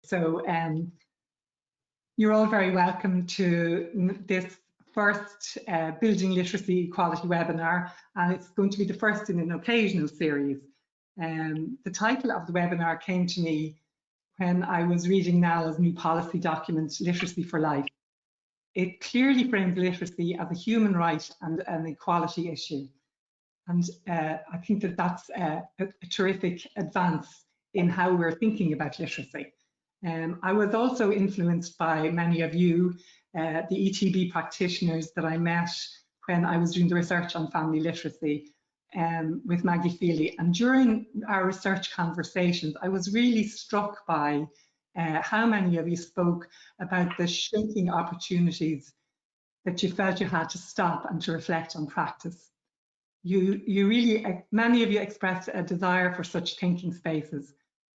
So you're all very welcome to this first Building Literacy Equality webinar, and it's going to be the first in an occasional series. The title of the webinar came to me when I was reading NALA's new policy document, Literacy for Life. It clearly frames literacy as a human right and an equality issue. And I think that that's a terrific advance in how we're thinking about literacy. I was also influenced by many of you, the ETB practitioners that I met when I was doing the research on family literacy with Maggie Feeley. And during our research conversations, I was really struck by how many of you spoke about the shrinking opportunities that you felt you had to stop and to reflect on practice. Many of you expressed a desire for such thinking spaces.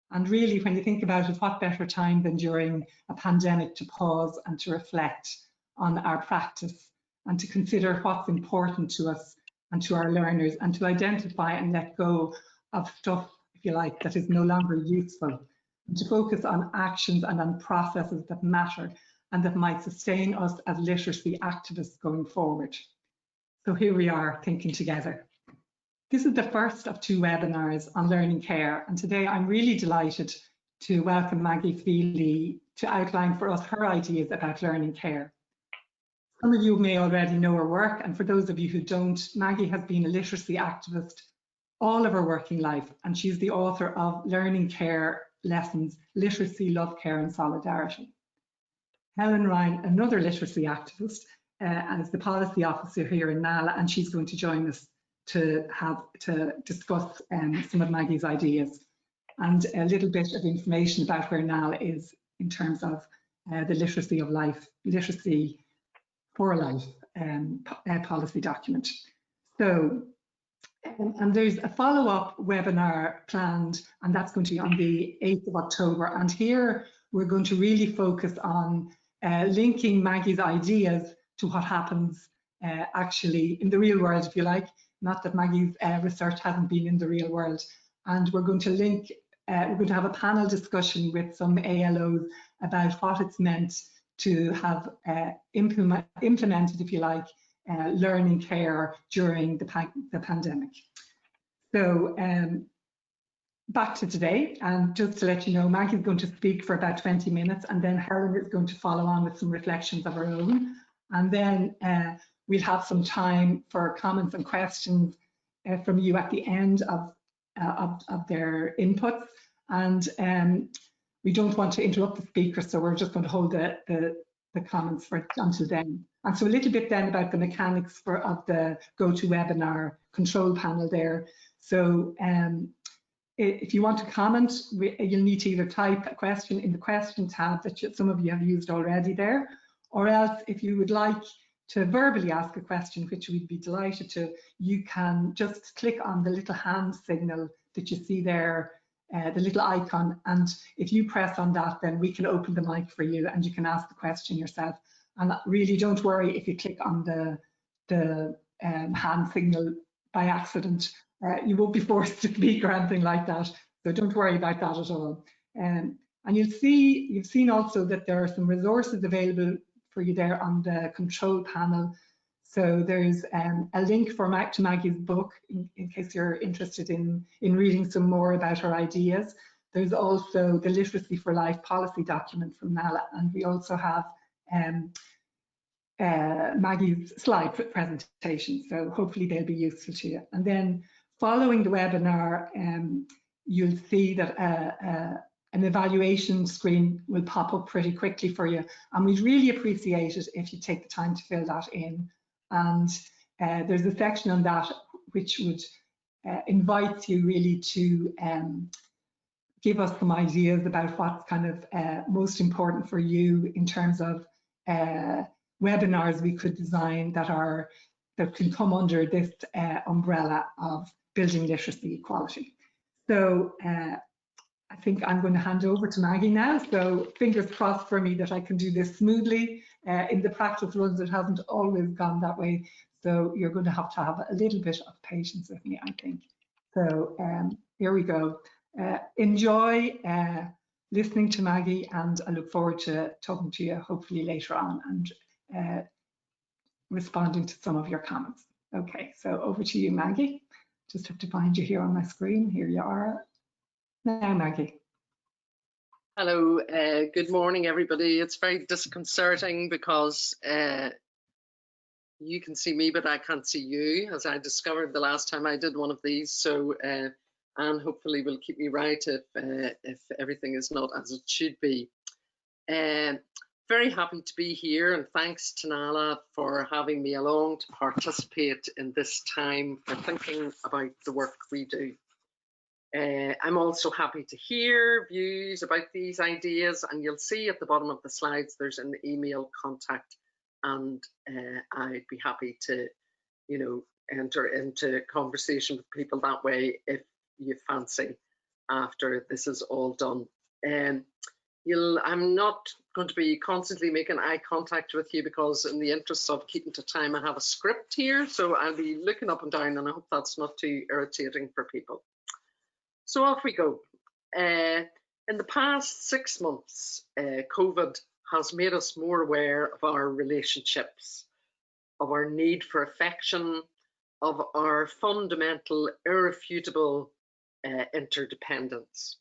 And really, when you think about it, what better time than during a pandemic to pause and to reflect on our practice and to consider what's important to us and to our learners, and to identify and let go of stuff, if you like, that is no longer useful, and to focus on actions and on processes that matter and that might sustain us as literacy activists going forward. So here we are, thinking together. This is the first of 2 webinars on learning care, and today I'm really delighted to welcome Maggie Feeley to outline for us her ideas about learning care. Some of you may already know her work, and for those of you who don't, Maggie has been a literacy activist all of her working life, and she's the author of Learning Care Lessons, Literacy, Love, Care and Solidarity. Helen Ryan, another literacy activist, and is the policy officer here in NALA, and she's going to join us to discuss some of Maggie's ideas and a little bit of information about where NALA is in terms of the literacy of life, literacy for life policy document. So, and there's a follow-up webinar planned, and that's going to be on the 8th of October. And here we're going to really focus on linking Maggie's ideas to what happens actually in the real world, if you like. Not that Maggie's research hasn't been in the real world. And we're going to link, we're going to have a panel discussion with some ALOs about what it's meant to have implemented, if you like, learning care during the pandemic. So back to today, and just to let you know, Maggie's going to speak for about 20 minutes, and then Helen is going to follow on with some reflections of her own. And then we'll have some time for comments and questions from you at the end of their inputs. And we don't want to interrupt the speaker, so we're just going to hold the comments for until then. And so a little bit then about the mechanics of the GoToWebinar control panel there. So if you want to comment, you'll need to either type a question in the question tab that some of you have used already there, or else if you would like to verbally ask a question, which we'd be delighted to, you can just click on the little hand signal that you see there, the little icon, and if you press on that, then we can open the mic for you and you can ask the question yourself. And really don't worry if you click on the hand signal by accident. You won't be forced to speak or anything like that, so don't worry about that at all. And you've seen also that there are some resources available for you there on the control panel. So there's a link to Maggie's book in case you're interested in reading some more about her ideas. There's also the Literacy for Life policy document from NALA, and we also have Maggie's slide presentation, so hopefully they'll be useful to you. And then following the webinar, you'll see that an evaluation screen will pop up pretty quickly for you, and we'd really appreciate it if you take the time to fill that in. And there's a section on that which would invite you really to give us some ideas about what's kind of most important for you in terms of webinars we could design that can come under this umbrella of building literacy equality. So I think I'm going to hand over to Maggie now. So fingers crossed for me that I can do this smoothly. In the practice runs, it hasn't always gone that way. So you're going to have a little bit of patience with me, I think. So here we go. Enjoy listening to Maggie, and I look forward to talking to you hopefully later on and responding to some of your comments. Okay, so over to you, Maggie. Just have to find you here on my screen. Here you are. Now, Maggie. Hello, good morning, everybody. It's very disconcerting because you can see me, but I can't see you, as I discovered the last time I did one of these. So Anne hopefully will keep me right if everything is not as it should be. Very happy to be here, and thanks to Nala for having me along to participate in this time for thinking about the work we do. I'm also happy to hear views about these ideas, and you'll see at the bottom of the slides there's an email contact, and I'd be happy to, you know, enter into conversation with people that way if you fancy after this is all done. I'm not going to be constantly making eye contact with you because in the interest of keeping to time I have a script here, so I'll be looking up and down, and I hope that's not too irritating for people. So off we go. In the past 6 months, COVID has made us more aware of our relationships, of our need for affection, of our fundamental, irrefutable interdependence.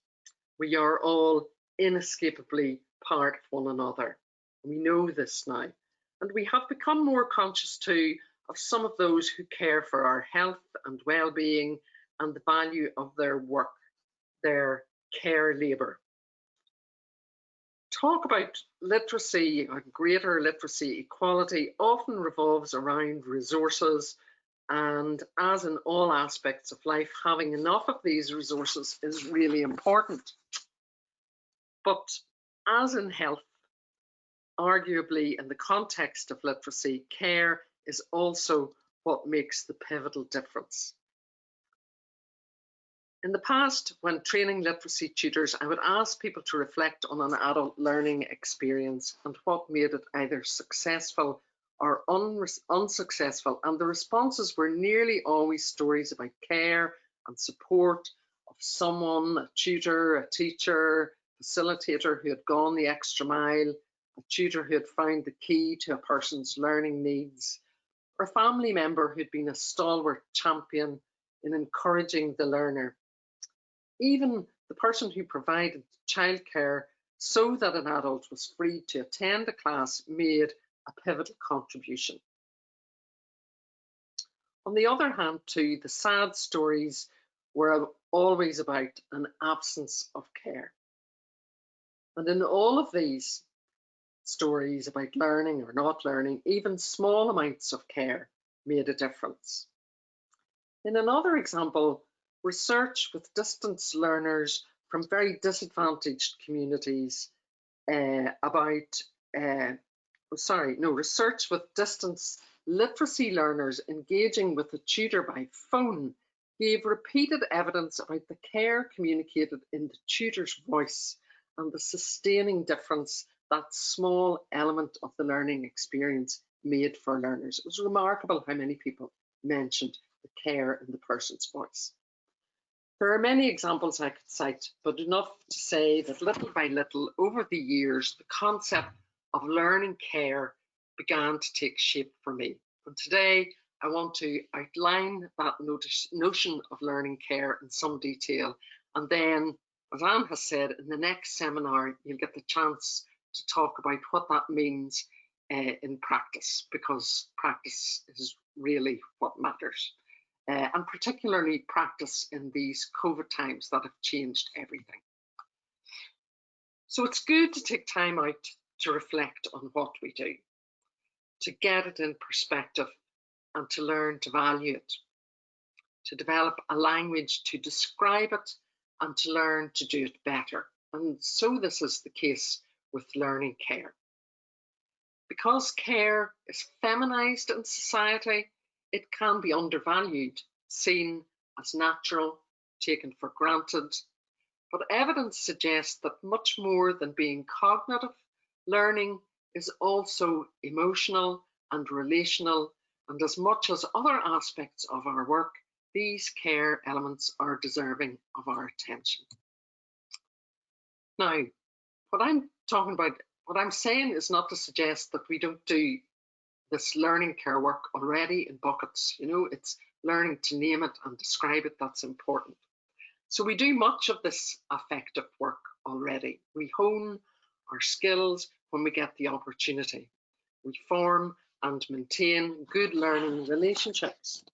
We are all inescapably part of one another. We know this now, and we have become more conscious too of some of those who care for our health and well-being and the value of their work, their care labour. Talk about literacy or greater literacy equality often revolves around resources, and as in all aspects of life, having enough of these resources is really important. But as in health, arguably in the context of literacy, care is also what makes the pivotal difference. In the past, when training literacy tutors, I would ask people to reflect on an adult learning experience and what made it either successful or unsuccessful, and the responses were nearly always stories about care and support of someone, a tutor, a teacher, facilitator who had gone the extra mile, a tutor who had found the key to a person's learning needs, or a family member who'd been a stalwart champion in encouraging the learner. Even the person who provided childcare so that an adult was free to attend a class made a pivotal contribution. On the other hand, too, the sad stories were always about an absence of care. And in all of these stories about learning or not learning, even small amounts of care made a difference. In another example, research with distance learners from very disadvantaged communities research with distance literacy learners engaging with a tutor by phone gave repeated evidence about the care communicated in the tutor's voice and the sustaining difference that small element of the learning experience made for learners. It was remarkable how many people mentioned the care in the person's voice. There are many examples I could cite, but enough to say that little by little over the years, the concept of learning care began to take shape for me. And today, I want to outline that notion of learning care in some detail. And then, as Anne has said, in the next seminar, you'll get the chance to talk about what that means in practice, because practice is really what matters. And particularly practice in these COVID times that have changed everything. So it's good to take time out to reflect on what we do, to get it in perspective and to learn to value it, to develop a language to describe it and to learn to do it better. And so this is the case with learning care. Because care is feminized in society, it can be undervalued, seen as natural, taken for granted. But evidence suggests that much more than being cognitive, learning is also emotional and relational, and as much as other aspects of our work, these care elements are deserving of our attention. Now, what I'm talking about, what I'm saying is not to suggest that we don't do this learning care work already in buckets. You know, it's learning to name it and describe it that's important. So we do much of this affective work already. We hone our skills when we get the opportunity. We form and maintain good learning relationships.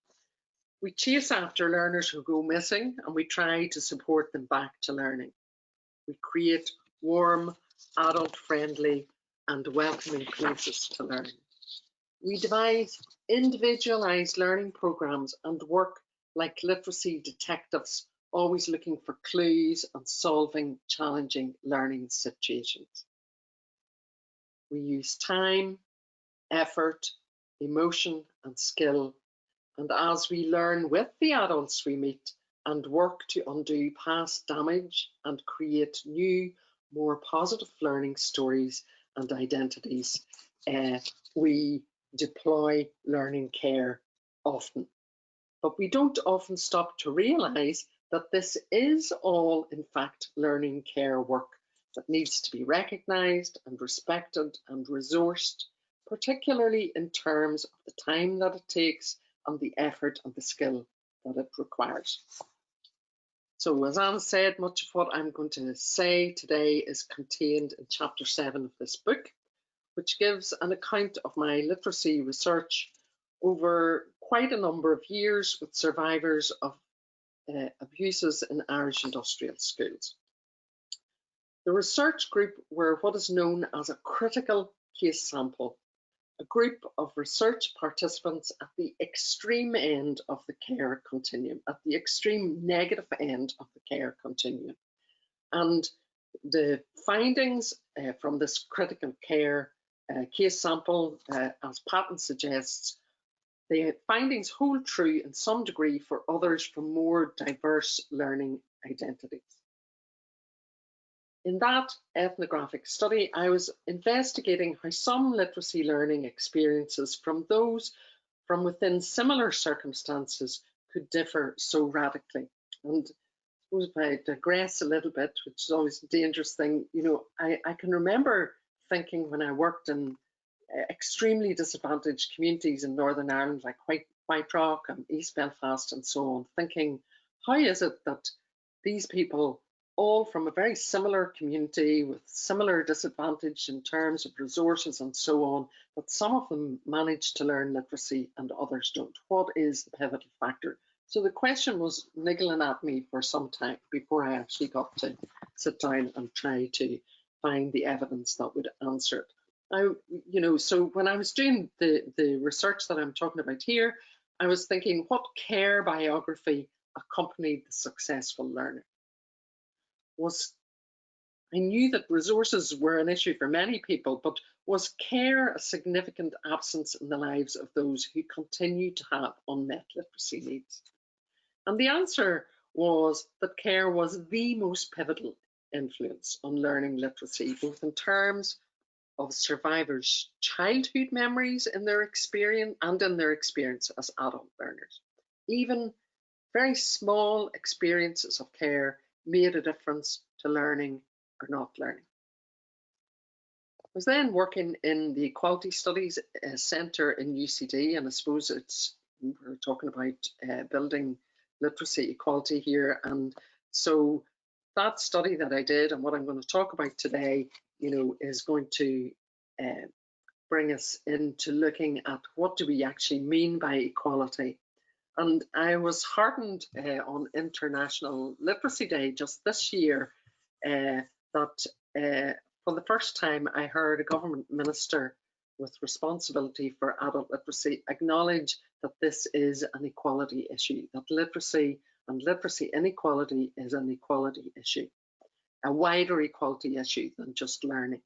We chase after learners who go missing and we try to support them back to learning. We create warm, adult-friendly and welcoming places to learn. We devise individualized learning programs and work like literacy detectives, always looking for clues and solving challenging learning situations. We use time, effort, emotion and skill, and as we learn with the adults we meet and work to undo past damage and create new, more positive learning stories and identities, we deploy learning care often. But we don't often stop to realise that this is all, in fact, learning care work that needs to be recognised and respected and resourced, particularly in terms of the time that it takes and the effort and the skill that it requires. So as Anne said, much of what I'm going to say today is contained in chapter 7 of this book, which gives an account of my literacy research over quite a number of years with survivors of abuses in Irish industrial schools. The research group were what is known as a critical case sample, a group of research participants at the extreme end of the care continuum, at the extreme negative end of the care continuum. And the findings from this critical care case sample, as patent suggests, the findings hold true in some degree for others from more diverse learning identities. In that ethnographic study, I was investigating how some literacy learning experiences from those from within similar circumstances could differ so radically. And I suppose if I digress a little bit, which is always a dangerous thing, you know, I can remember thinking when I worked in extremely disadvantaged communities in Northern Ireland, like White Rock and East Belfast and so on, thinking, how is it that these people, all from a very similar community with similar disadvantage in terms of resources and so on, that some of them manage to learn literacy and others don't? What is the pivotal factor? So the question was niggling at me for some time before I actually got to sit down and try to find the evidence that would answer it. So when I was doing the research that I'm talking about here, I was thinking, what care biography accompanied the successful learner? I knew that resources were an issue for many people, but was care a significant absence in the lives of those who continue to have unmet literacy needs? And the answer was that care was the most pivotal influence on learning literacy, both in terms of survivors' childhood memories in their experience and in their experience as adult learners. Even very small experiences of care made a difference to learning or not learning. I was then working in the Equality Studies Centre in UCD, and I suppose we're talking about building literacy equality here. And so that study that I did and what I'm going to talk about today, you know, is going to bring us into looking at what do we actually mean by equality. And I was heartened on International Literacy Day just this year that for the first time I heard a government minister with responsibility for adult literacy acknowledge that this is an equality issue, that literacy and literacy inequality is an equality issue, a wider equality issue than just learning.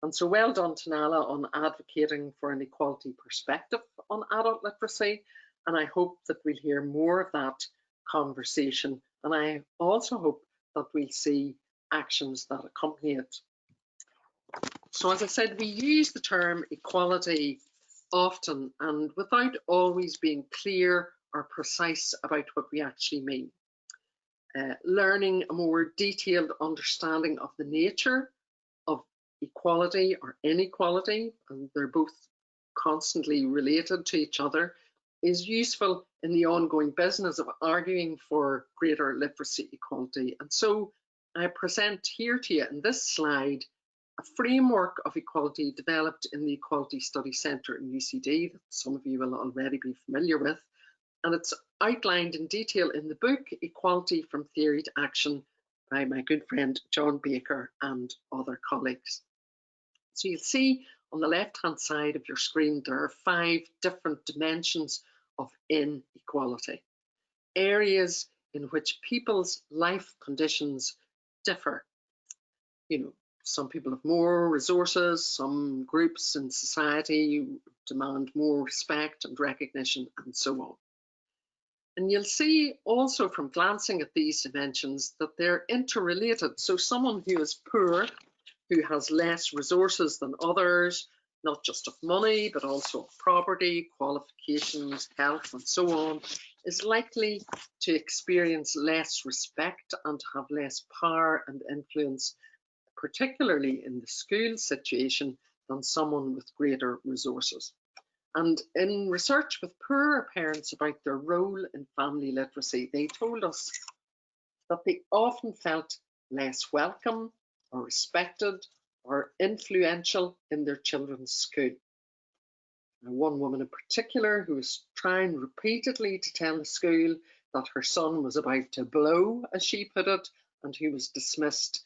And so well done to Nala on advocating for an equality perspective on adult literacy. And I hope that we'll hear more of that conversation. And I also hope that we'll see actions that accompany it. So as I said, we use the term equality often and without always being clear or precise about what we actually mean. learning a more detailed understanding of the nature of equality or inequality, and they're both constantly related to each other, is useful in the ongoing business of arguing for greater literacy equality. And so I present here to you in this slide a framework of equality developed in the Equality Study Centre in UCD that some of you will already be familiar with. And it's outlined in detail in the book Equality from Theory to Action by my good friend John Baker and other colleagues. So you'll see on the left-hand side of your screen there are 5 different dimensions of inequality, areas in which people's life conditions differ. You know, some people have more resources, some groups in society demand more respect and recognition, and so on. And you'll see also from glancing at these dimensions that they're interrelated. So someone who is poor, who has less resources than others, not just of money, but also of property, qualifications, health, and so on, is likely to experience less respect and have less power and influence, particularly in the school situation, than someone with greater resources. And in research with poorer parents about their role in family literacy, they told us that they often felt less welcome or respected or influential in their children's school. Now, one woman in particular who was trying repeatedly to tell the school that her son was about to blow, as she put it, and who was dismissed,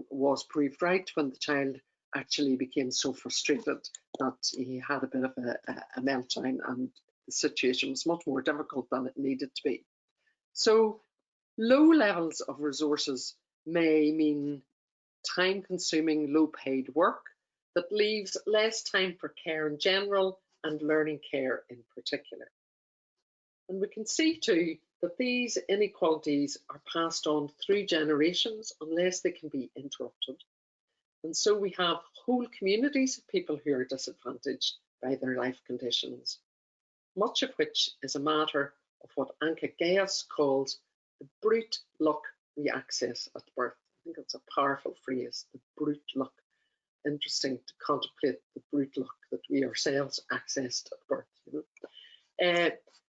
was proved right when the child actually became so frustrated that he had a bit of a meltdown, and the situation was much more difficult than it needed to be. So low levels of resources may mean time-consuming, low-paid work that leaves less time for care in general and learning care in particular. And we can see too that these inequalities are passed on through generations unless they can be interrupted. And so we have whole communities of people who are disadvantaged by their life conditions, much of which is a matter of what Anka Gaius calls the brute luck we access at birth. I think it's a powerful phrase, the brute luck. Interesting to contemplate the brute luck that we ourselves accessed at birth.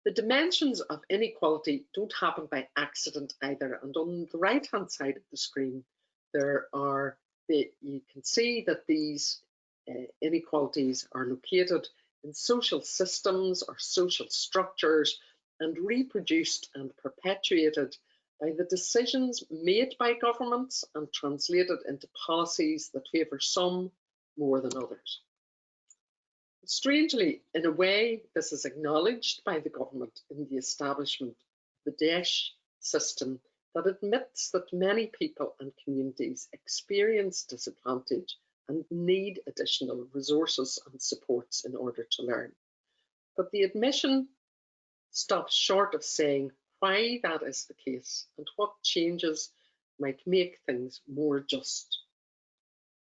The dimensions of inequality don't happen by accident either. And on the right-hand side of the screen, you can see that these inequalities are located in social systems or social structures and reproduced and perpetuated by the decisions made by governments and translated into policies that favour some more than others. Strangely, in a way, this is acknowledged by the government in the establishment of the DEISH system that admits that many people and communities experience disadvantage and need additional resources and supports in order to learn. But the admission stops short of saying why that is the case and what changes might make things more just.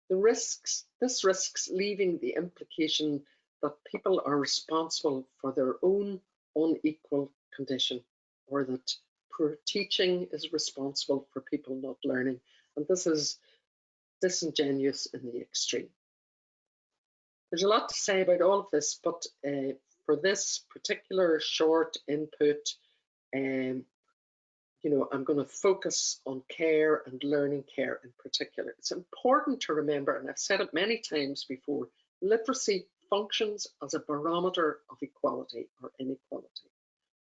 This risks leaving the implication that people are responsible for their own unequal condition, or that poor teaching is responsible for people not learning. And this is disingenuous in the extreme. There's a lot to say about all of this, but for this particular short input, I'm going to focus on care and learning care in particular. It's important to remember, and I've said it many times before, literacy functions as a barometer of equality or inequality.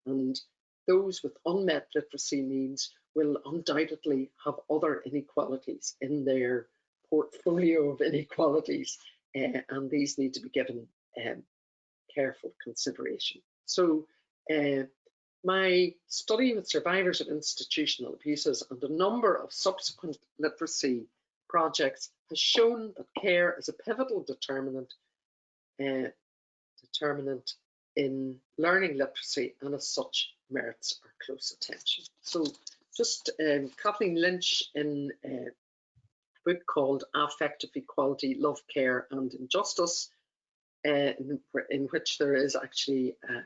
And those with unmet literacy needs will undoubtedly have other inequalities in their portfolio of inequalities, and these need to be given careful consideration. So my study with survivors of institutional abuses and a number of subsequent literacy projects has shown that care is a pivotal determinant in learning literacy, and as such merits our close attention. So just Kathleen Lynch in a book called Affective Equality, Love, Care and Injustice, in which there is actually a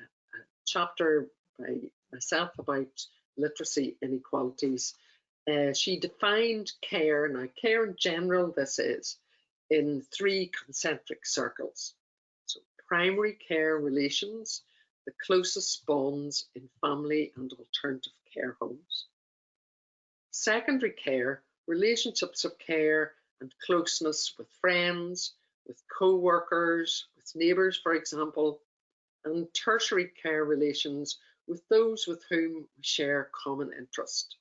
chapter by myself about literacy inequalities. She defined care, now care in general this is, in 3 concentric circles. So primary care relations, the closest bonds in family and alternative care homes. Secondary care, relationships of care and closeness with friends, with co-workers, with neighbours, for example. And tertiary care relations with those with whom we share common interest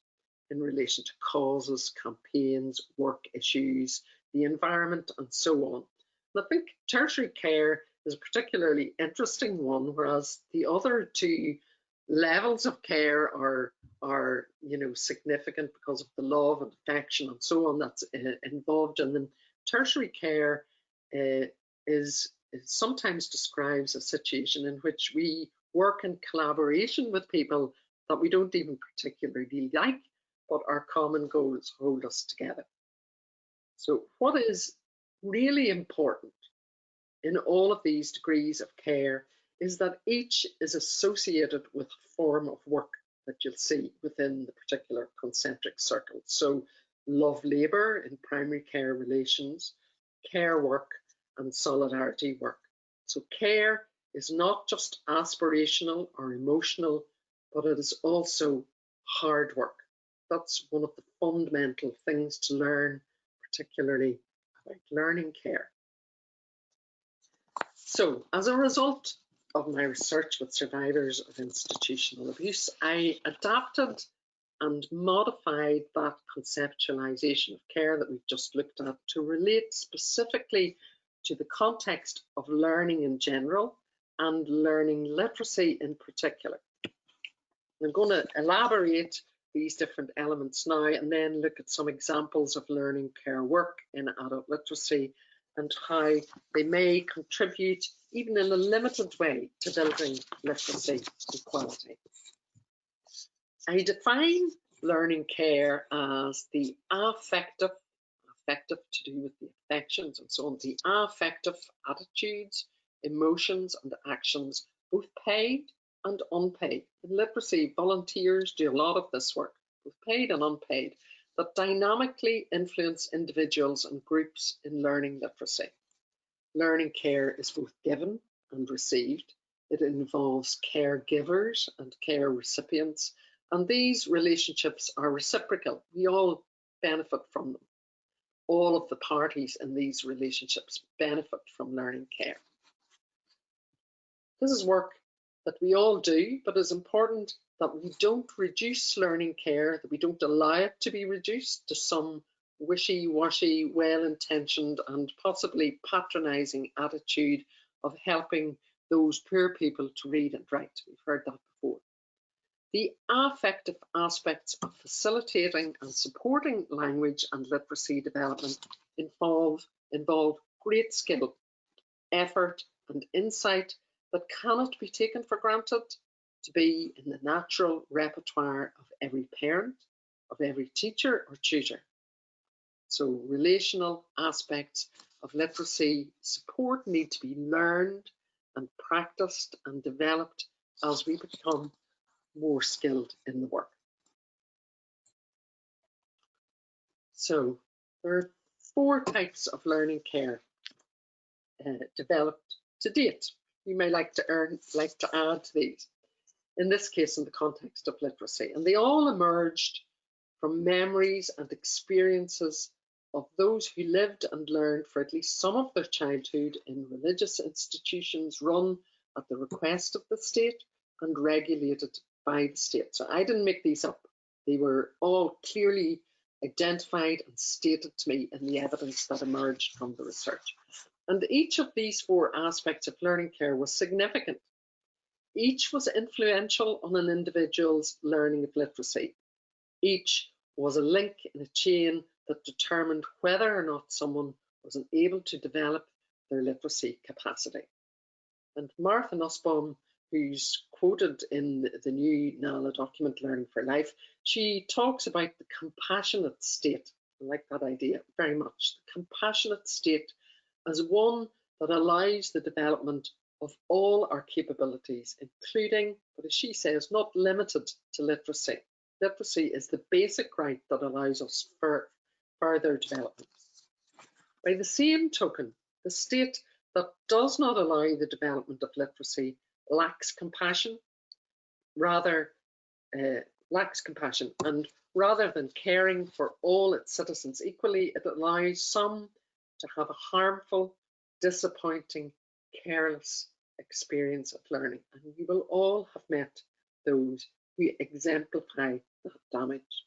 in relation to causes, campaigns, work issues, the environment, and so on. And I think tertiary care is a particularly interesting one, whereas the other 2 levels of care are significant because of the love and affection and so on that's involved in them. Tertiary care is sometimes describes a situation in which we work in collaboration with people that we don't even particularly like, but our common goals hold us together. So what is really important in all of these degrees of care is that each is associated with a form of work that you'll see within the particular concentric circle. So love labour in primary care relations, care work, and solidarity work. So care is not just aspirational or emotional, but it is also hard work. That's one of the fundamental things to learn, particularly about learning care. So as a result of my research with survivors of institutional abuse, I adapted and modified that conceptualization of care that we've just looked at to relate specifically to the context of learning in general and learning literacy in particular. I'm going to elaborate these different elements now and then look at some examples of learning care work in adult literacy and how they may contribute, even in a limited way, to building literacy equality. I define learning care as the affective to do with the affections and so on, the affective attitudes, emotions and actions, both paid and unpaid. In literacy, volunteers do a lot of this work, both paid and unpaid, that dynamically influence individuals and groups in learning literacy. Learning care is both given and received. It involves caregivers and care recipients, and these relationships are reciprocal. We all benefit from them. All of the parties in these relationships benefit from learning care. This is work that we all do, but it's important that we don't reduce learning care, that we don't allow it to be reduced to some wishy-washy, well-intentioned and possibly patronising attitude of helping those poor people to read and write. We've heard that before. The affective aspects of facilitating and supporting language and literacy development involve great skill, effort and insight that cannot be taken for granted to be in the natural repertoire of every parent, of every teacher or tutor. So relational aspects of literacy support need to be learned and practiced and developed as we become more skilled in the work. So there are 4 types of learning care developed to date. You may like to add to these, in this case in the context of literacy, and they all emerged from memories and experiences of those who lived and learned for at least some of their childhood in religious institutions run at the request of the state and regulated by the state. So I didn't make these up. They were all clearly identified and stated to me in the evidence that emerged from the research. And each of these 4 aspects of learning care was significant. Each was influential on an individual's learning of literacy. Each was a link in a chain that determined whether or not someone was able to develop their literacy capacity. And Martha Nussbaum, who's quoted in the new NALA document, Learning for Life, she talks about the compassionate state. I like that idea very much. The compassionate state as one that allows the development of all our capabilities, including, but as she says, not limited to literacy. Literacy is the basic right that allows us for further development. By the same token, the state that does not allow the development of literacy lacks compassion, and rather than caring for all its citizens equally, it allows some to have a harmful, disappointing, careless experience of learning. And you will all have met those who exemplify that damage.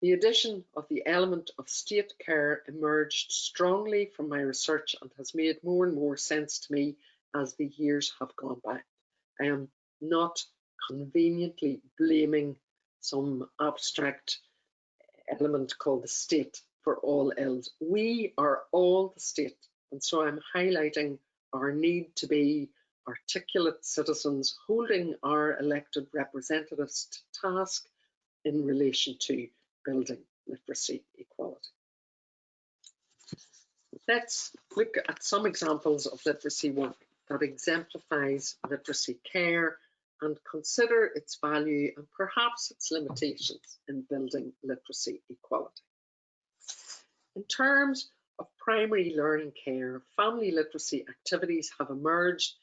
The addition of the element of state care emerged strongly from my research and has made more and more sense to me as the years have gone by. I am not conveniently blaming some abstract element called the state for all ills. We are all the state, and so I'm highlighting our need to be articulate citizens holding our elected representatives to task in relation to building literacy equality. Let's look at some examples of literacy work that exemplifies literacy care and consider its value and perhaps its limitations in building literacy equality. In terms of primary learning care, family literacy activities have emerged,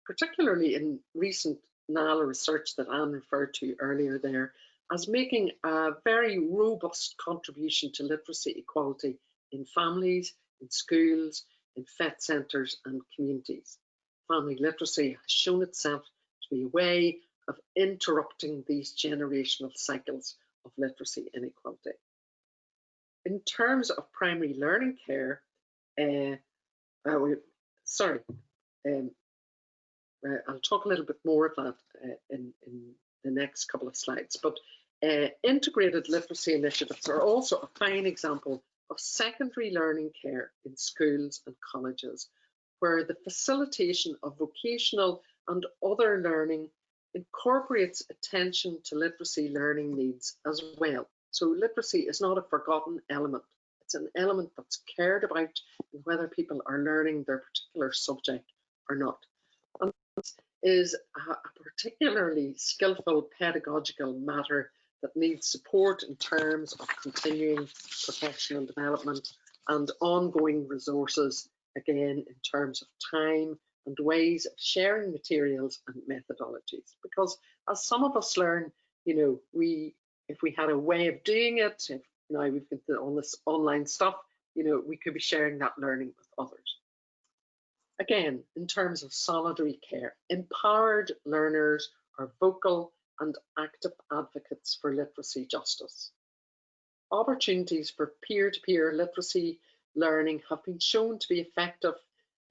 particularly in recent NALA research that Anne referred to earlier there, as making a very robust contribution to literacy equality in families, in schools, in FET centres and communities. Family literacy has shown itself to be a way of interrupting these generational cycles of literacy inequality. In terms of primary learning care, I'll talk a little bit more of that in the next couple of slides, but integrated literacy initiatives are also a fine example of secondary learning care in schools and colleges, where the facilitation of vocational and other learning incorporates attention to literacy learning needs as well. So literacy is not a forgotten element. It's an element that's cared about in whether people are learning their particular subject or not. And this is a particularly skillful pedagogical matter that needs support in terms of continuing professional development and ongoing resources, again, in terms of time and ways of sharing materials and methodologies. Because as some of us learn, if we had a way of doing it, if now we've got all this online stuff, we could be sharing that learning with others. Again, in terms of solidary care, empowered learners are vocal and active advocates for literacy justice. Opportunities for peer-to-peer literacy learning have been shown to be effective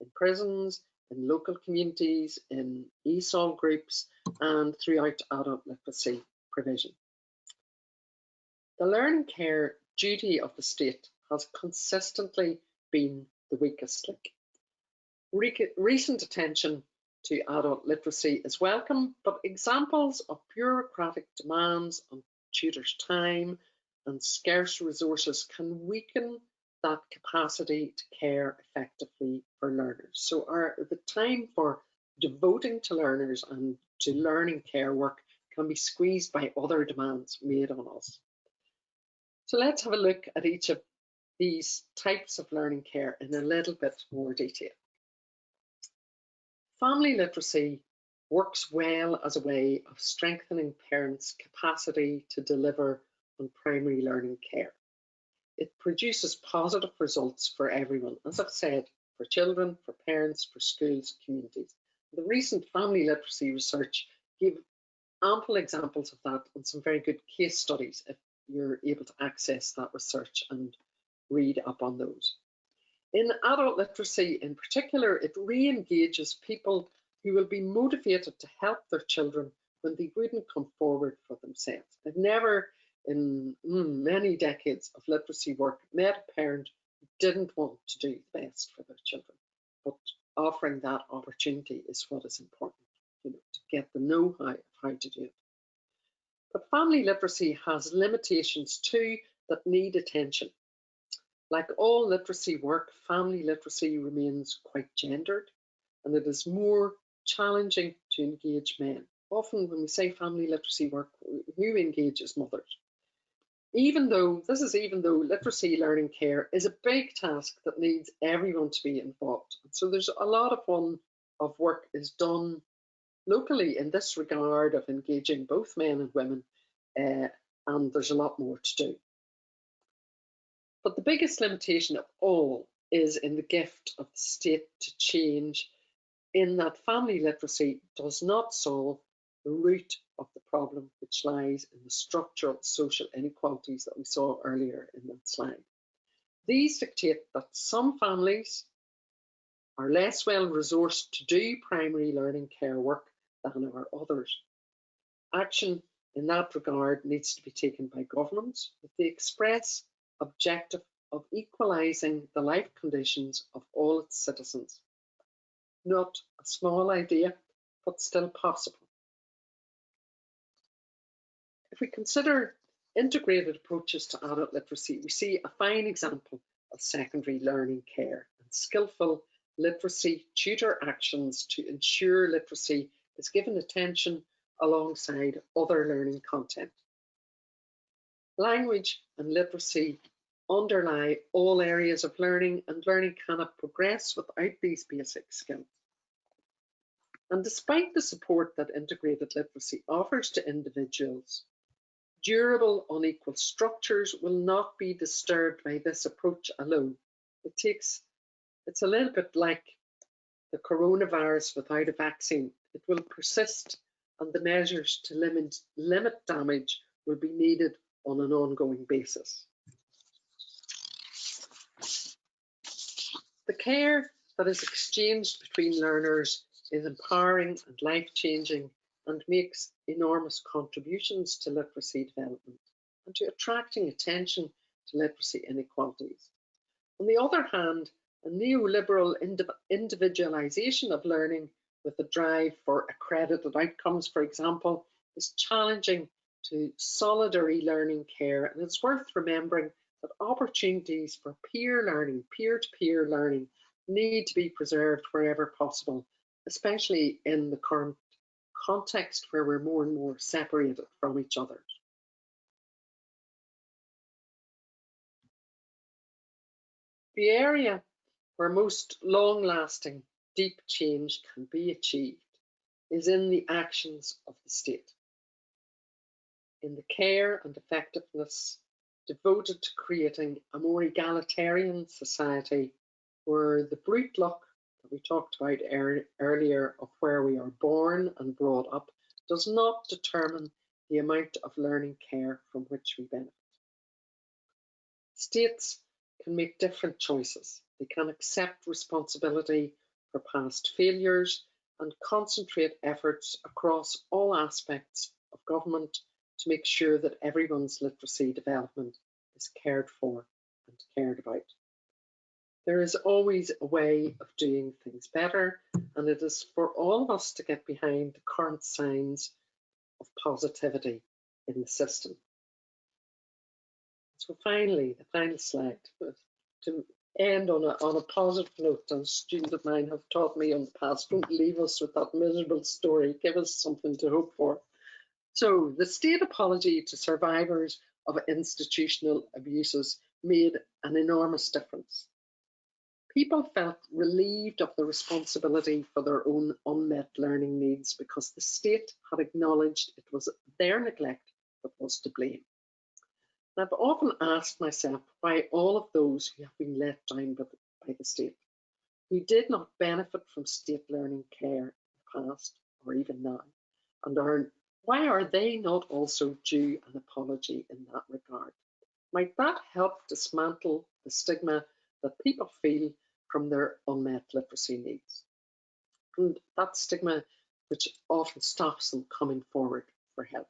in prisons, in local communities, in ESOL groups, and throughout adult literacy provision. The learning care duty of the state has consistently been the weakest link. Recent attention to adult literacy is welcome, but examples of bureaucratic demands on tutors' time and scarce resources can weaken that capacity to care effectively for learners. So the time for devoting to learners and to learning care work can be squeezed by other demands made on us. So let's have a look at each of these types of learning care in a little bit more detail. Family literacy works well as a way of strengthening parents' capacity to deliver on primary learning care. It produces positive results for everyone, as I've said, for children, for parents, for schools, communities. The recent family literacy research gave ample examples of that and some very good case studies if you're able to access that research and read up on those. In adult literacy in particular, it re-engages people who will be motivated to help their children when they wouldn't come forward for themselves. I've never, in many decades of literacy work, met a parent who didn't want to do the best for their children, but offering that opportunity is what is important, to get the know-how of how to do it. But family literacy has limitations too that need attention. Like all literacy work, family literacy remains quite gendered, and it is more challenging to engage men. often when we say family literacy work, who engages mothers? Even though literacy learning care is a big task that needs everyone to be involved. So there's a lot of work is done locally in this regard of engaging both men and women, and there's a lot more to do. But the biggest limitation of all is in the gift of the state to change, in that family literacy does not solve the root of the problem, which lies in the structural social inequalities that we saw earlier in that slide. These dictate that some families are less well resourced to do primary learning care work than are others. Action in that regard needs to be taken by governments with the express objective of equalising the life conditions of all its citizens. Not a small idea, but still possible. If we consider integrated approaches to adult literacy, we see a fine example of secondary learning care and skillful literacy tutor actions to ensure literacy is given attention alongside other learning content. Language and literacy underlie all areas of learning, and learning cannot progress without these basic skills. And despite the support that integrated literacy offers to individuals, durable unequal structures will not be disturbed by this approach alone. It's a little bit like the coronavirus without a vaccine. It will persist, and the measures to limit damage will be needed on an ongoing basis. The care that is exchanged between learners is empowering and life-changing, and makes enormous contributions to literacy development and to attracting attention to literacy inequalities. On the other hand, a neoliberal individualization of learning with a drive for accredited outcomes, for example, is challenging to solidary learning care, and it's worth remembering that opportunities for peer learning, peer-to-peer learning, need to be preserved wherever possible, especially in the current context where we're more and more separated from each other. The area where most long-lasting, deep change can be achieved is in the actions of the state, in the care and effectiveness devoted to creating a more egalitarian society where the brute luck that we talked about earlier of where we are born and brought up does not determine the amount of learning care from which we benefit. States can make different choices. They can accept responsibility for past failures and concentrate efforts across all aspects of government to make sure that everyone's literacy development is cared for and cared about. There is always a way of doing things better, and it is for all of us to get behind the current signs of positivity in the system. So finally, the final slide, to end on a positive note, as a student of mine have taught me in the past, don't leave us with that miserable story, give us something to hope for. So the state apology to survivors of institutional abuses made an enormous difference. People felt relieved of the responsibility for their own unmet learning needs because the state had acknowledged it was their neglect that was to blame. And I've often asked myself why all of those who have been let down by the state, who did not benefit from state learning care in the past or even now, and why are they not also due an apology in that regard? Might that help dismantle the stigma that people feel from their unmet literacy needs, and that stigma which often stops them coming forward for help?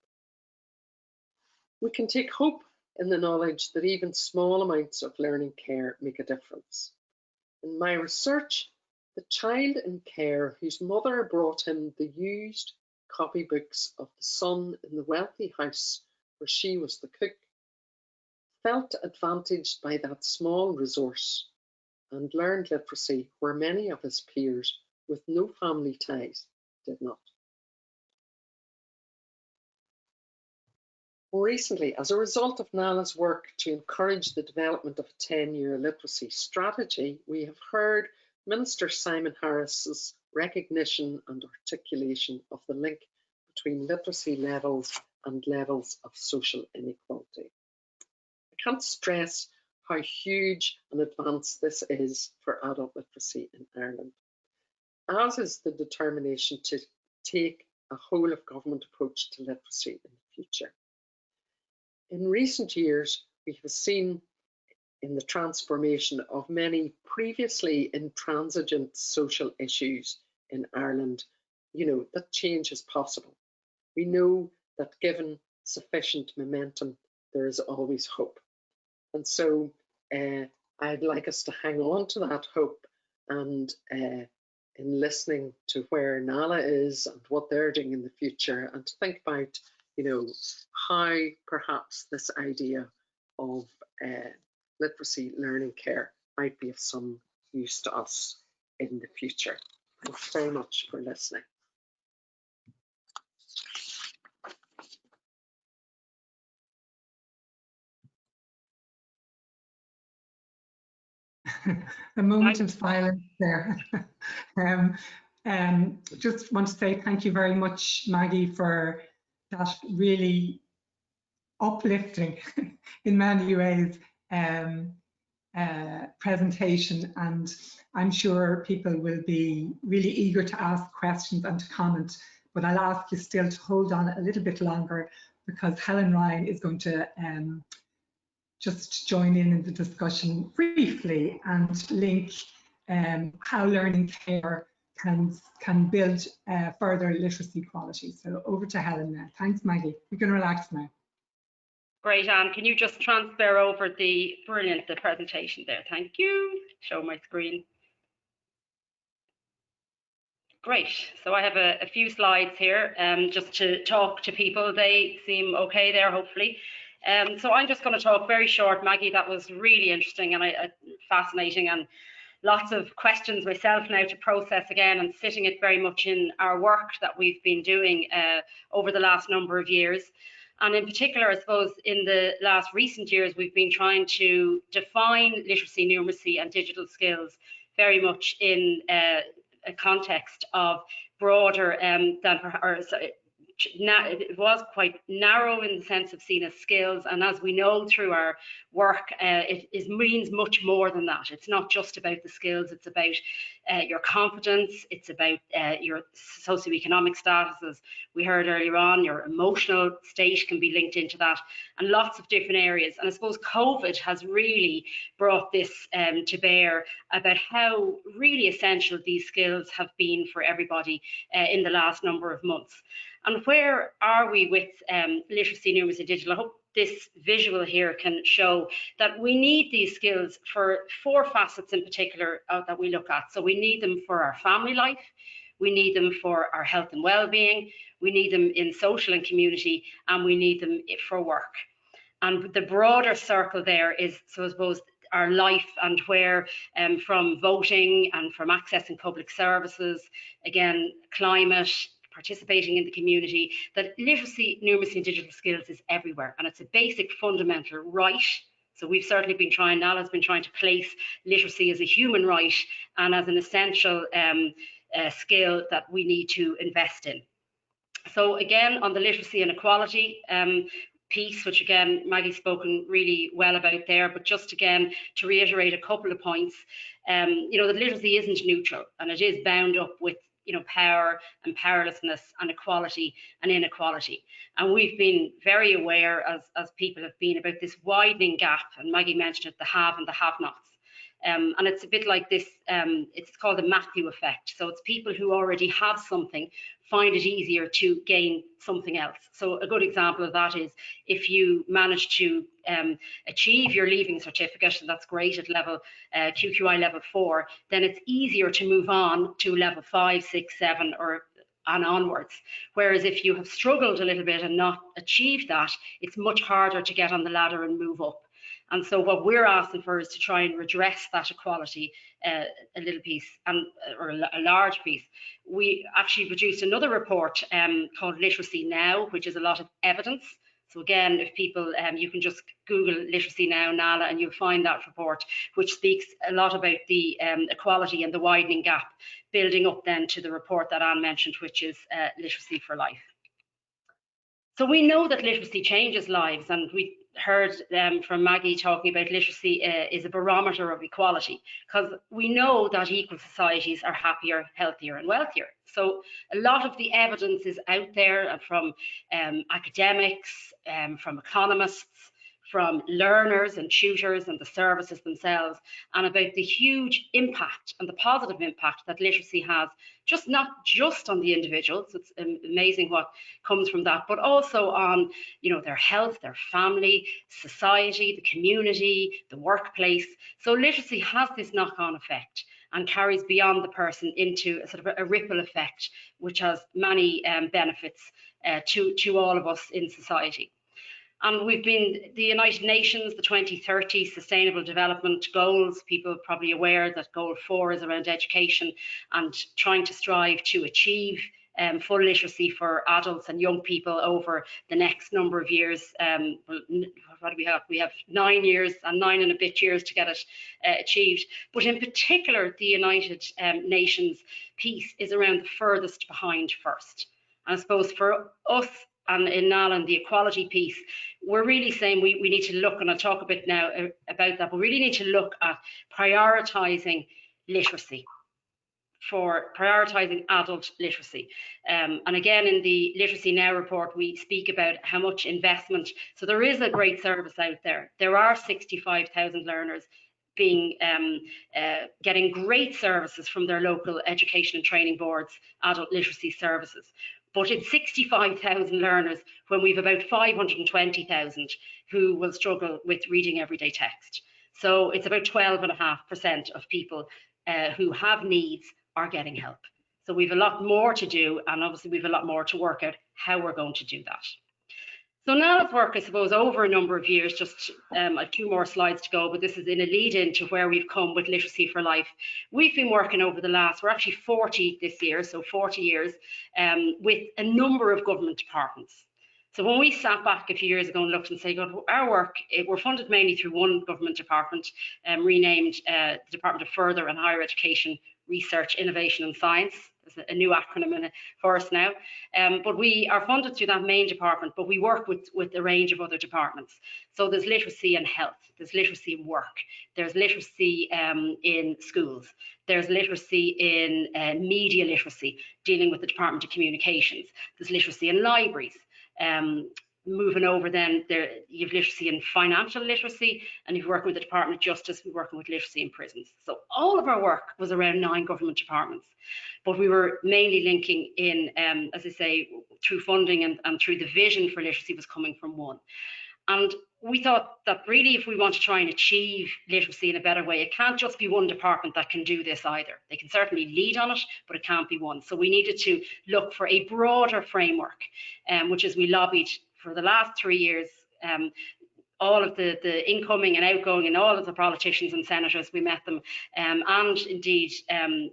We can take hope in the knowledge that even small amounts of learning care make a difference. In my research, the child in care whose mother brought him the used copybooks of The Son in the Wealthy House where she was the cook felt advantaged by that small resource and learned literacy where many of his peers with no family ties did not. More recently, as a result of NALA's work to encourage the development of a 10-year literacy strategy, we have heard Minister Simon Harris's recognition and articulation of the link between literacy levels and levels of social inequality. I can't stress how huge an advance this is for adult literacy in Ireland, as is the determination to take a whole of government approach to literacy in the future. In recent years, we have seen in the transformation of many previously intransigent social issues in Ireland, that change is possible. We know that given sufficient momentum, there is always hope. And so I'd like us to hang on to that hope, and in listening to where NALA is and what they're doing in the future, and to think about, how perhaps this idea of literacy learning care might be of some use to us in the future. Thanks very much for listening. A moment of silence there. Just want to say thank you very much, Maggie, for that really uplifting, in many ways, presentation. And I'm sure people will be really eager to ask questions and to comment, but I'll ask you still to hold on a little bit longer, because Helen Ryan is going to just join in the discussion briefly and link how learning care can build further literacy quality. So over to Helen now. Thanks, Maggie. You can relax now. Great, Anne. Can you just transfer over the presentation there? Thank you. Show my screen. Great. So I have a few slides here just to talk to people. They seem okay there, hopefully. So I'm just going to talk very short. Maggie, that was really interesting and fascinating, and lots of questions myself now to process again, and sitting it very much in our work that we've been doing over the last number of years. And in particular, I suppose, in the last recent years, we've been trying to define literacy, numeracy and digital skills very much in a context of broader it was quite narrow in the sense of seen as skills, and as we know through our work, it means much more than that. It's not just about the skills, it's about your competence, it's about your socioeconomic status, as we heard earlier on, your emotional state can be linked into that, and lots of different areas. And I suppose COVID has really brought this to bear about how really essential these skills have been for everybody in the last number of months. And where are we with literacy, numeracy, and digital? I hope this visual here can show that we need these skills for 4 facets in particular that we look at. So we need them for our family life, we need them for our health and well-being, we need them in social and community, and we need them for work. And the broader circle there is, so I suppose, our life, and where from voting and from accessing public services, again, climate, participating in the community, that literacy, numeracy and digital skills is everywhere, and it's a basic fundamental right. So we've certainly been trying, NALA's been trying to place literacy as a human right and as an essential skill that we need to invest in. So again, on the literacy and equality piece, which again Maggie's spoken really well about there, but just again to reiterate a couple of points, that literacy isn't neutral, and it is bound up with power and powerlessness and equality and inequality. And we've been very aware, as people have been, about this widening gap, and Maggie mentioned it, the have and the have-nots. And it's a bit like this, it's called the Matthew effect. So it's people who already have something find it easier to gain something else. So a good example of that is if you manage to achieve your leaving certificate, and that's great at level QQI level 4, then it's easier to move on to level 5, 6, 7 and onwards. Whereas if you have struggled a little bit and not achieved that, it's much harder to get on the ladder and move up. And so what we're asking for is to try and redress that equality a little piece, or a large piece. We actually produced another report called Literacy Now, which is a lot of evidence. So again, if people, you can just Google literacy now, NALA, and you'll find that report, which speaks a lot about the equality and the widening gap, building up then to the report that Anne mentioned, which is Literacy for Life. So we know that literacy changes lives, and we heard from Maggie talking about literacy is a barometer of equality, because we know that equal societies are happier, healthier and wealthier. So a lot of the evidence is out there from academics, from economists, from learners and tutors and the services themselves, and about the huge impact and the positive impact that literacy has, not just on the individuals. It's amazing what comes from that, but also on, you know, their health, their family, society, the community, the workplace. So literacy has this knock-on effect and carries beyond the person into a sort of a ripple effect, which has many benefits to all of us in society. And we've been, the United Nations, the 2030 Sustainable Development Goals, people are probably aware that Goal 4 is around education and trying to strive to achieve full literacy for adults and young people over the next number of years. What do we have? We have 9 years and 9 and a bit years to get it achieved. But in particular, the United Nations piece is around the furthest behind first. And I suppose for us, and in NALA, the equality piece, we're really saying we need to look, and I'll talk a bit now about that, but we really need to look at prioritising literacy, for prioritising adult literacy. And again, in the Literacy Now report, we speak about how much investment. So there is a great service out there. There are 65,000 learners being getting great services from their local education and training boards, adult literacy services. But it's 65,000 learners when we've about 520,000 who will struggle with reading everyday text. So it's about 12.5% of people who have needs are getting help. So we've a lot more to do, and obviously we've a lot more to work out how we're going to do that. So NALA's work, I suppose, over a number of years, just I have 2 more slides to go, but this is in a lead in to where we've come with Literacy for Life. We've been working over the last, we're actually 40 this year, so 40 years, with a number of government departments. So when we sat back a few years ago and looked and said, God, our work, we're funded mainly through one government department, renamed the Department of Further and Higher Education, Research, Innovation and Science. There's a new acronym for us now. But we are funded through that main department, but we work with a range of other departments. So there's literacy and health, there's literacy in work, there's literacy in schools, there's literacy in media literacy, dealing with the Department of Communications, there's literacy in libraries. Moving over then, you have literacy in financial literacy, and you're working with the Department of Justice, we're working with literacy in prisons. So all of our work was around 9 government departments, but we were mainly linking in, as I say, through funding and through the vision for literacy was coming from one. And we thought that really if we want to try and achieve literacy in a better way, it can't just be one department that can do this either. They can certainly lead on it, but it can't be one. So we needed to look for a broader framework, which is we lobbied for the last 3 years, all of the incoming and outgoing and all of the politicians and senators, we met them, and indeed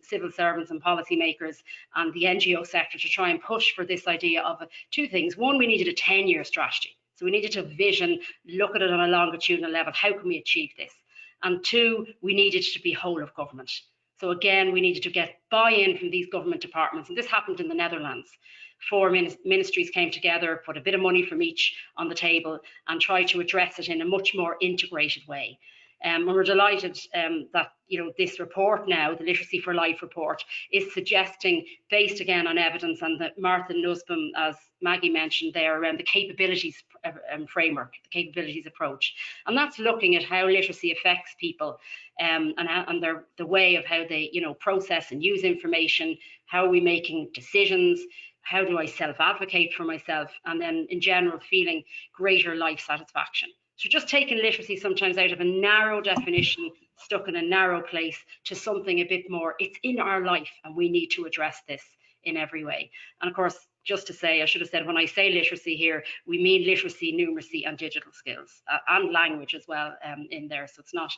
civil servants and policymakers and the NGO sector to try and push for this idea of 2 things. One, we needed a 10-year strategy. So we needed to vision, look at it on a longitudinal level, how can we achieve this? And 2, we needed to be whole of government. So again, we needed to get buy-in from these government departments, and this happened in the Netherlands. 4 ministries came together, put a bit of money from each on the table and tried to address it in a much more integrated way. And we're delighted that this report now, the Literacy for Life report, is suggesting, based again on evidence and the Martha Nussbaum, as Maggie mentioned there, around the capabilities framework, the capabilities approach. And that's looking at how literacy affects people and the way of how they process and use information, how are we making decisions, how do I self-advocate for myself, and then in general feeling greater life satisfaction. So just taking literacy sometimes out of a narrow definition, stuck in a narrow place, to something a bit more, it's in our life and we need to address this in every way. And of course, just to say, I should have said, when I say literacy here, we mean literacy, numeracy and digital skills and language as well in there. So it's not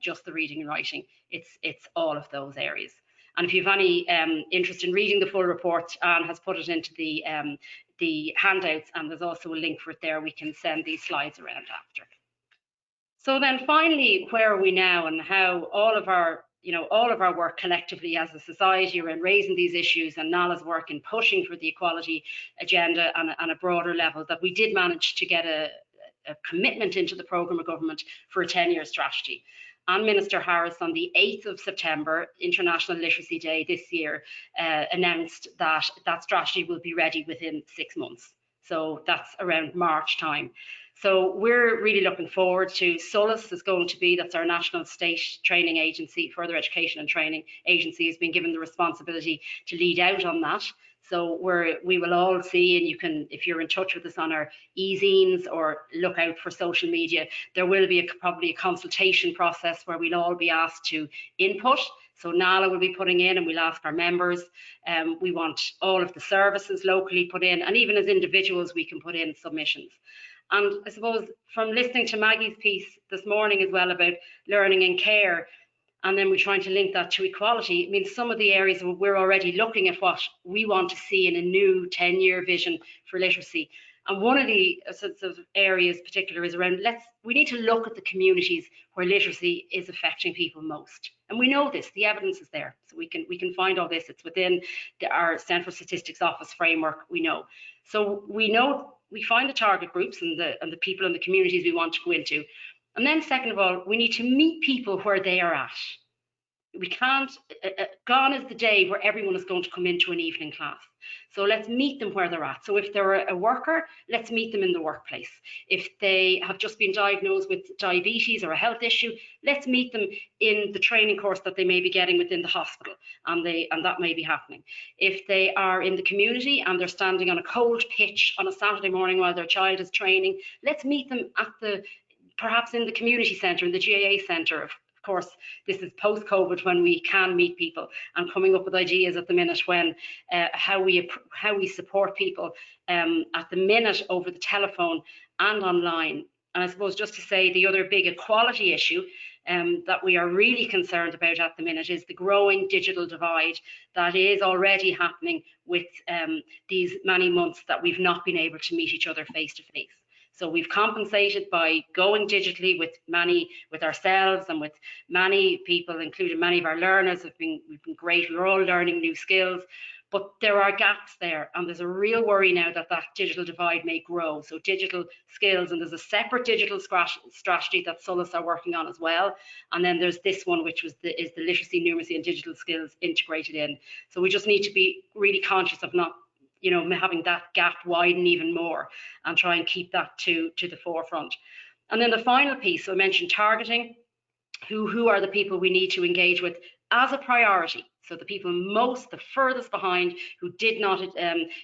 just the reading and writing, it's all of those areas. And if you have any interest in reading the full report, Anne has put it into the the handouts, and there's also a link for it there. We can send these slides around after. So then finally, where are we now, and how all of our work collectively as a society around raising these issues, and NALA's work in pushing for the equality agenda on a broader level, that we did manage to get a commitment into the programme of government for a 10-year strategy. And Minister Harris on the 8th of September, International Literacy Day this year, announced that that strategy will be ready within 6 months. So that's around March time. So we're really looking forward to SOLAS is going to be, that's our national state training agency, further education and training agency, has been given the responsibility to lead out on that. So we will all see, and you can, if you're in touch with us on our e-zines or look out for social media, there will be probably a consultation process where we'll all be asked to input. So NALA will be putting in, and we'll ask our members. We want all of the services locally put in, and even as individuals we can put in submissions. And I suppose from listening to Maggie's piece this morning as well about learning and care, and then we're trying to link that to equality, I mean, some of the areas where we're already looking at what we want to see in a new 10-year vision for literacy. And one of the sorts of areas particular is around, we need to look at the communities where literacy is affecting people most. And we know this, the evidence is there. So we can find all this, it's within our Central Statistics Office framework, we know. So we find the target groups and the people and the communities we want to go into. And then second of all, we need to meet people where they are at. We can't, gone is the day where everyone is going to come into an evening class. So let's meet them where they're at. So if they're a worker, let's meet them in the workplace. If they have just been diagnosed with diabetes or a health issue, let's meet them in the training course that they may be getting within the hospital, and that may be happening. If they are in the community and they're standing on a cold pitch on a Saturday morning while their child is training, let's meet them perhaps in the community centre, in the GAA centre. Of course, this is post-COVID when we can meet people, and coming up with ideas at the minute when how we support people at the minute over the telephone and online. And I suppose just to say the other big equality issue that we are really concerned about at the minute is the growing digital divide that is already happening with these many months that we've not been able to meet each other face to face. So we've compensated by going digitally with ourselves and with many people, including many of our learners. We've been great. We're all learning new skills, but there are gaps there, and there's a real worry now that digital divide may grow. So digital skills, and there's a separate digital strategy that SOLAS are working on as well. And then there's this one, which is the literacy, numeracy, and digital skills integrated in. So we just need to be really conscious of not having that gap widen even more, and try and keep that to the forefront. And then the final piece, so I mentioned targeting. Who are the people we need to engage with as a priority? So the people the furthest behind, who did not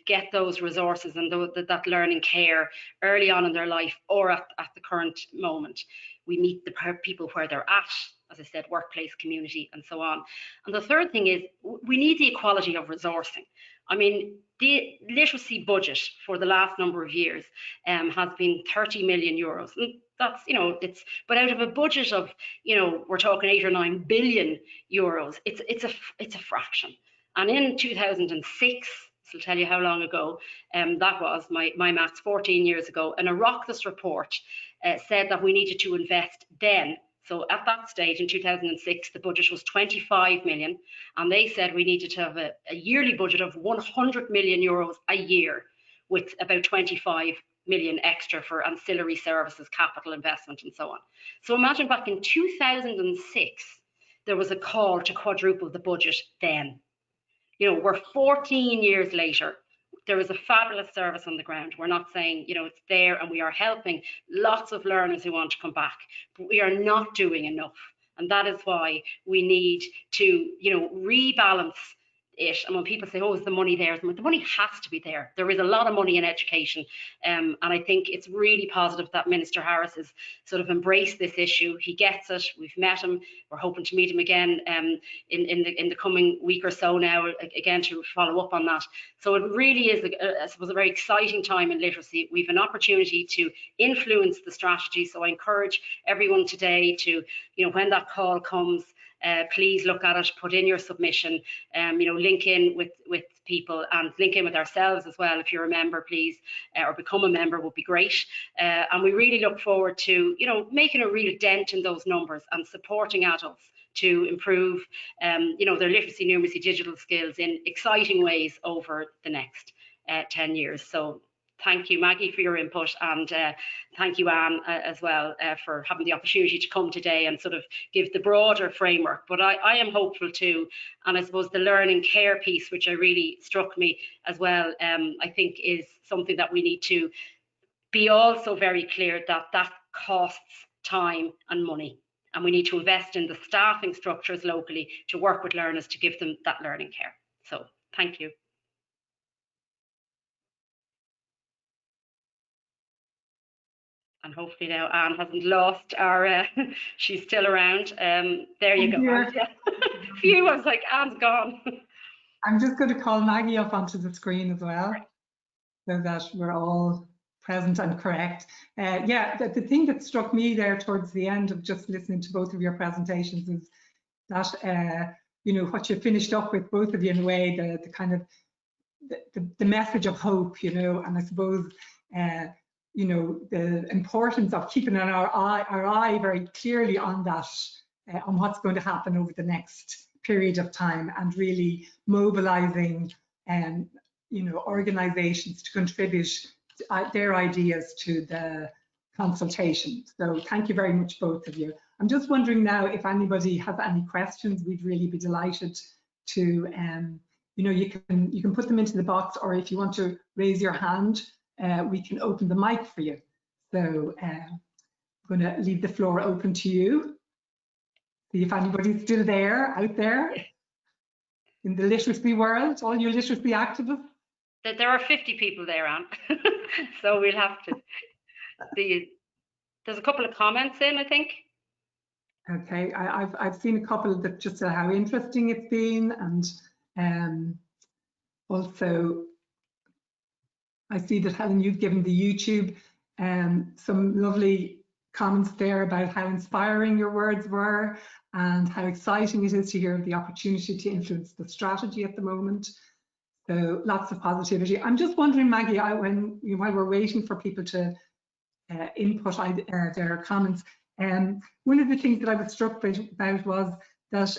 get those resources and that learning care early on in their life or at the current moment. We meet the people where they're at, as I said, workplace, community, and so on. And the third thing is we need the equality of resourcing. I mean, the literacy budget for the last number of years has been 30 million euros. And that's, but out of a budget of, we're talking 8 or 9 billion euros, it's a fraction. And in 2006, so I'll tell you how long ago that was, my maths, 14 years ago, an Oireachtas report said that we needed to invest then. So at that stage in 2006, the budget was 25 million, and they said we needed to have a yearly budget of 100 million euros a year, with about 25 million extra for ancillary services, capital investment, and so on. So imagine back in 2006, there was a call to quadruple the budget then. We're 14 years later. There is a fabulous service on the ground. We're not saying, it's there, and we are helping lots of learners who want to come back, but we are not doing enough. And that is why we need to, rebalance it. And when people say, oh, is the money there? The money has to be there. There is a lot of money in education. And I think it's really positive that Minister Harris has sort of embraced this issue. He gets it. We've met him. We're hoping to meet him again in the coming week or so now, again, to follow up on that. So it really is, I suppose, a very exciting time in literacy. We've an opportunity to influence the strategy. So I encourage everyone today to, when that call comes, please look at it, put in your submission, link in with people and link in with ourselves as well. If you're a member, please, or become a member would be great. And we really look forward to, you know, making a real dent in those numbers and supporting adults to improve, you know, their literacy, numeracy, digital skills in exciting ways over the next 10 years. So thank you, Maggie, for your input, and thank you, Anne, as well, for having the opportunity to come today and sort of give the broader framework. But I am hopeful too, and I suppose the learning care piece, which I really struck me as well, I think is something that we need to be also very clear that costs time and money. And we need to invest in the staffing structures locally to work with learners to give them that learning care. So thank you. And hopefully now Anne hasn't lost our, she's still around. There you go. Yeah. Phew, I was like, Anne's gone. I'm just going to call Maggie up onto the screen as well, so that we're all present and correct. Yeah, the thing that struck me there towards the end of just listening to both of your presentations is that, you know, what you finished up with, both of you, in a way, the kind of the message of hope, you know, and I suppose, you know, the importance of keeping our eye very clearly on that, on what's going to happen over the next period of time, and really mobilizing, you know, organizations to contribute their ideas to the consultation. So thank you very much, both of you. I'm just wondering now if anybody has any questions. We'd really be delighted to, you know, you can put them into the box, or if you want to raise your hand, we can open the mic for you. So I'm going to leave the floor open to you. See if anybody's still there, out there in the literacy world, all you literacy activists. There are 50 people there, Anne. So we'll have to. There's a couple of comments in, I think. Okay, I've seen a couple that just said how interesting it's been, and also I see that, Helen, you've given the YouTube some lovely comments there about how inspiring your words were and how exciting it is to hear the opportunity to influence the strategy at the moment. So lots of positivity. I'm just wondering, Maggie, while we're waiting for people to input their comments, one of the things that I was struck about was that,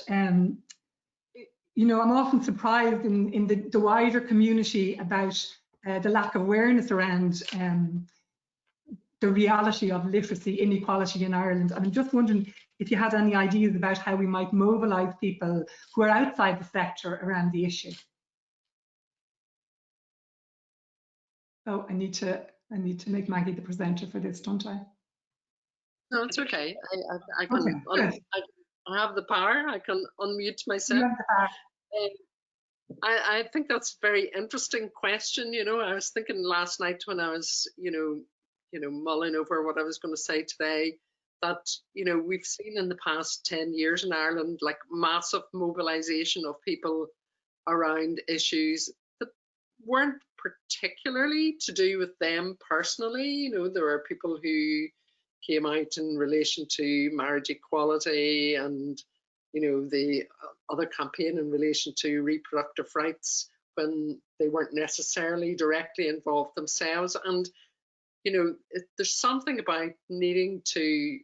you know, I'm often surprised in the wider community about the lack of awareness around the reality of literacy inequality in Ireland. And I'm just wondering if you had any ideas about how we might mobilise people who are outside the sector around the issue. Oh, I need to make Maggie the presenter for this, don't I? No, it's okay. I can. Okay, I have the power. I can unmute myself. You have the power. I think that's a very interesting question. You know, I was thinking last night when I was, you know, mulling over what I was going to say today, that, you know, we've seen in the past 10 years in Ireland, like, massive mobilisation of people around issues that weren't particularly to do with them personally. You know, there are people who came out in relation to marriage equality and, you know, the other campaign in relation to reproductive rights when they weren't necessarily directly involved themselves. And, you know, there's something about needing to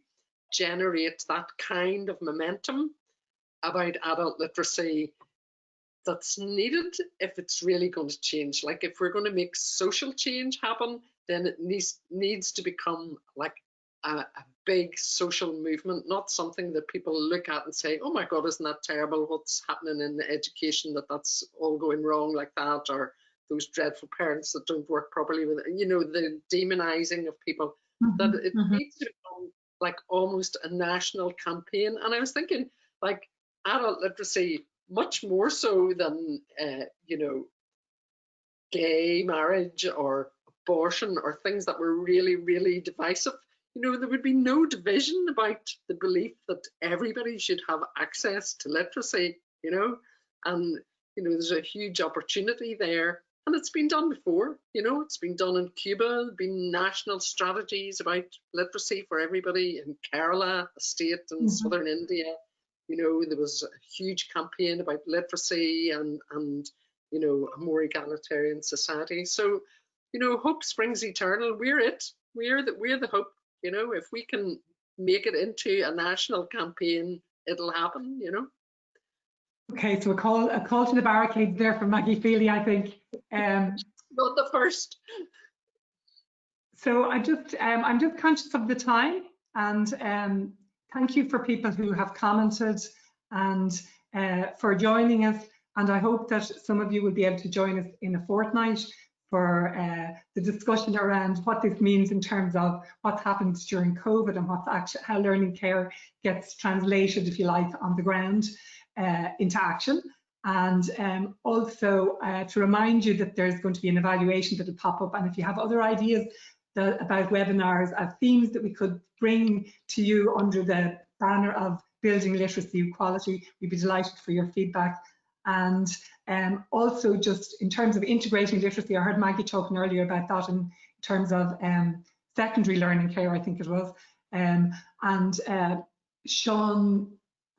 generate that kind of momentum about adult literacy that's needed if it's really going to change. Like, if we're going to make social change happen, then it needs to become like a big social movement, not something that people look at and say, oh my God, isn't that terrible? What's happening in education, that's all going wrong like that, or those dreadful parents that don't work properly with, you know, the demonizing of people. That it needs to become like almost a national campaign. And I was thinking, like, adult literacy, much more so than, you know, gay marriage or abortion or things that were really, really divisive. You know, there would be no division about the belief that everybody should have access to literacy, you know, and, you know, there's a huge opportunity there. And it's been done before, you know, it's been done in Cuba, there have been national strategies about literacy for everybody in Kerala, a state in southern India. You know, there was a huge campaign about literacy and you know, a more egalitarian society. So, you know, hope springs eternal. We're it. We're the hope. You know, if we can make it into a national campaign, it'll happen. You know. Okay, so a call to the barricades there from Maggie Feeley, I think. Not the first. So I'm just conscious of the time, and thank you for people who have commented and for joining us. And I hope that some of you will be able to join us in a fortnight for the discussion around what this means in terms of what's happened during COVID and how learning care gets translated, if you like, on the ground into action. And also to remind you that there's going to be an evaluation that will pop up. And if you have other ideas about webinars as themes that we could bring to you under the banner of building literacy equality, we'd be delighted for your feedback. And also just in terms of integrating literacy, I heard Maggie talking earlier about that in terms of secondary learning care, I think it was. And Sean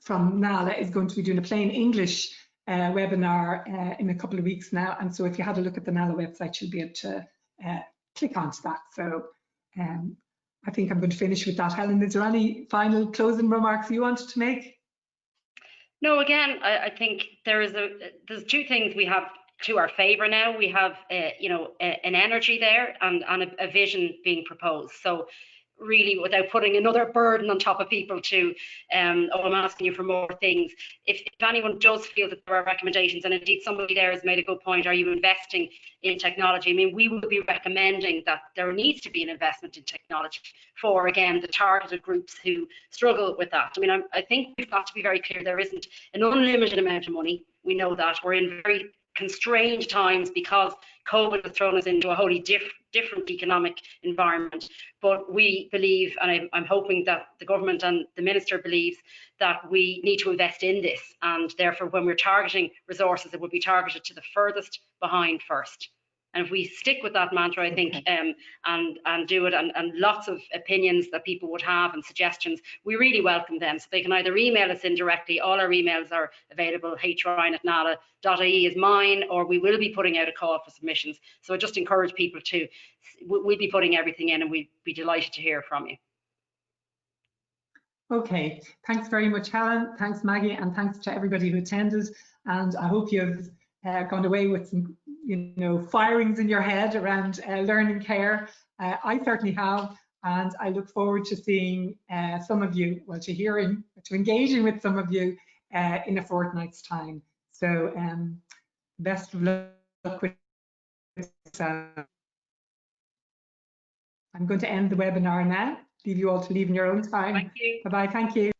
from NALA is going to be doing a plain English webinar in a couple of weeks now. And so if you had a look at the NALA website, you'll be able to click onto that. So I think I'm going to finish with that. Helen, is there any final closing remarks you wanted to make? No, again, I think there's two things we have to our favour now. We have, you know, an energy there and a vision being proposed. So really, without putting another burden on top of people to, oh, I'm asking you for more things. If anyone does feel that there are recommendations, and indeed somebody there has made a good point, are you investing in technology? I mean, we will be recommending that there needs to be an investment in technology for, again, the targeted groups who struggle with that. I mean, I think we've got to be very clear, there isn't an unlimited amount of money. We know that. We're in very constrained times because COVID has thrown us into a wholly different economic environment. But we believe, and I'm hoping that the government and the minister believes, that we need to invest in this, and therefore when we're targeting resources, it will be targeted to the furthest behind first. And if we stick with that mantra, I think, and do it, and lots of opinions that people would have and suggestions, we really welcome them. So they can either email us in directly. All our emails are available. hryan@nala.ie is mine, or we will be putting out a call for submissions. So I just encourage people to, we'll be putting everything in, and we'd be delighted to hear from you. Okay, thanks very much, Helen. Thanks, Maggie, and thanks to everybody who attended. And I hope you've gone away with some, you know, firings in your head around learning care. I certainly have, and I look forward to seeing some of you, well, to engaging with some of you in a fortnight's time. So best of luck with I'm going to end the webinar now. Leave you all to leave in your own time. Thank you. Bye-bye. Thank you.